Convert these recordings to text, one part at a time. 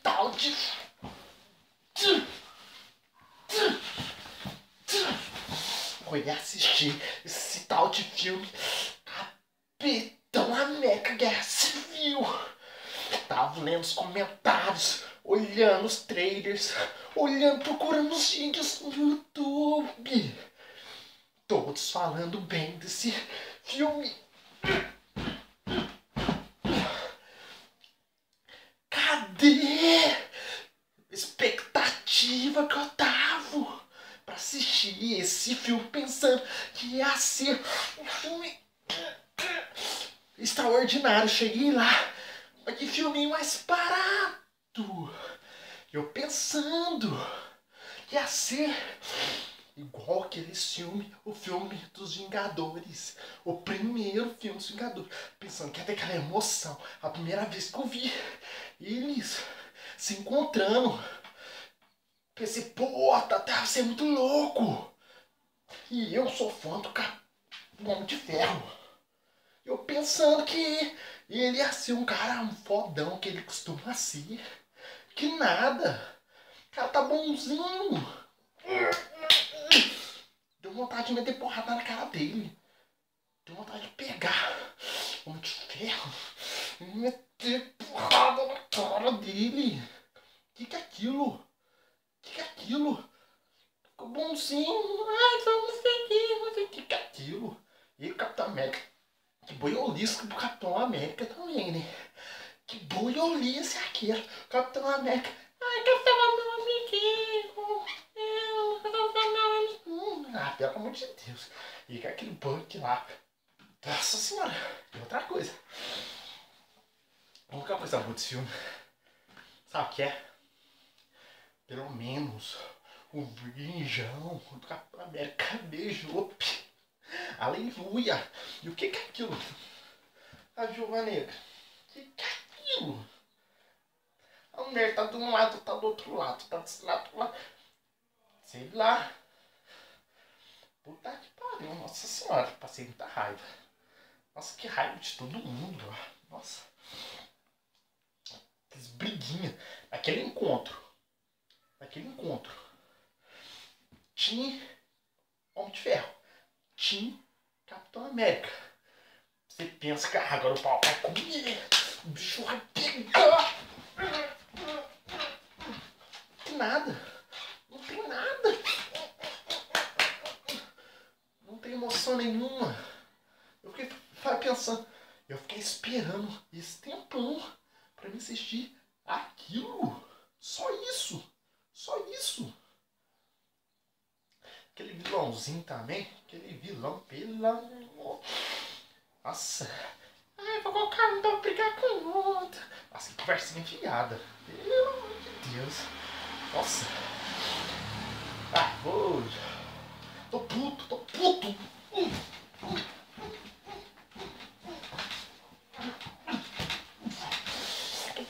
tal de... Eu ia assistir esse tal de filme Capitão América Guerra Civil. Tava lendo os comentários, olhando os trailers, procurando os vídeos no YouTube. Todos falando bem desse filme. Cadê a expectativa que eu tava pra assistir esse filme, pensando que ia ser um filme extraordinário? Cheguei lá, mas que filme mais barato. Eu pensando que ia ser igual aquele filme, o filme dos Vingadores. O primeiro filme dos Vingadores. Pensando que ia ter aquela emoção. A primeira vez que eu vi eles se encontrando. Pensei, pô, vai ser muito louco. E eu sou fã do Homem de Ferro. Eu pensando que ele ia ser um cara fodão que ele costuma ser. Que nada. O cara tá bonzinho. Deu vontade de meter porrada na cara dele. Deu vontade de pegar o Homem de Ferro e meter porrada na cara dele. Que é aquilo? Que é aquilo? Ficou bonzinho. Ai, vamos seguir, não sei o que é aquilo. E o Capitão América. Que boiolisco do Capitão América também, né? Que boiolice é aquele? Capitão América. Ai, Capitão meu amiguinho. Ah, pelo amor de Deus. E com aquele Buck lá. Nossa senhora. E outra coisa. A única coisa boa desse filme. Sabe o que é? Pelo menos o virgão do Capitão América beijou. Aleluia. E o que é aquilo? A Viúva Negra. O que é aquilo? A mulher tá de um lado, tá do outro lado. Tá desse lado, do lado. Sei lá. Puta que pariu, nossa senhora, passei muita raiva. Nossa, que raiva de todo mundo. Nossa. Aqueles briguinha. Aquele encontro. Tinha Homem de Ferro. Tinha Capitão América. Você pensa que agora o pau vai comer. O bicho vai pegar. Não tem nada. Não tem nada. Não tem emoção nenhuma. Eu fiquei pensando. Eu fiquei esperando esse tempão pra me assistir aquilo. Só isso. Só isso. Aquele vilãozinho também. Aquele vilão, pelo amor. Nossa. Ai, vou colocar um pra brigar com o outro. Nossa, que conversinha enfiada. Pelo amor de Deus. Nossa. Ah, vou. Tô puto.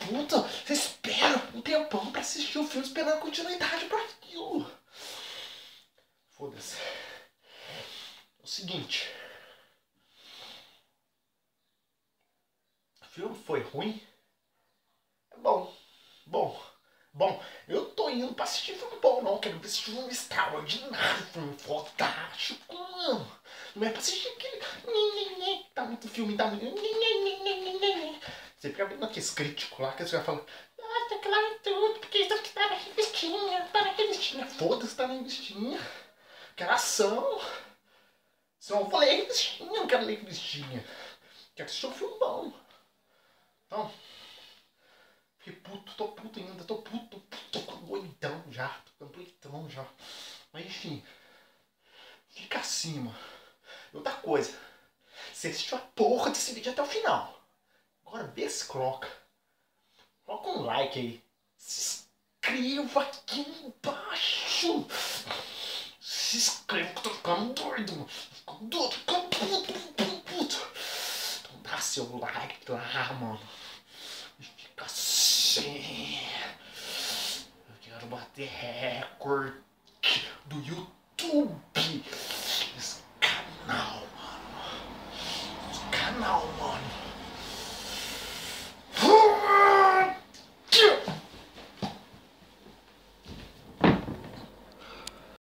Puta, você espera um tempão pra assistir o filme esperando a continuidade pra aquilo. Foda-se. É o seguinte. O filme foi ruim? É bom. Eu tô indo pra assistir filme bom, não. Quero assistir filme extraordinário, filme fantástico, mano. Não é pra assistir aquele... Tá muito filme, tá muito... Você fica vendo aqueles críticos lá, que você vai falando... Ah, tá claro tudo, porque isso aqui tá na revistinha. Foda-se, tá na revistinha. Quero ação. Se eu vou ler revistinha, não quero ler revistinha. Quero assistir um filme bom. Então... Fiquei puto, tô puto ainda, tô doidão já, tô doidão já. Mas enfim, fica acima. E outra coisa, você assistiu a porra desse vídeo até o final. Agora vê se coloca. Coloca um like aí. Se inscreva aqui embaixo. Se inscreva que eu tô ficando doido, mano. Ficando puto. Então dá seu like lá, mano. E fica assim. Eu quero bater recorde do YouTube.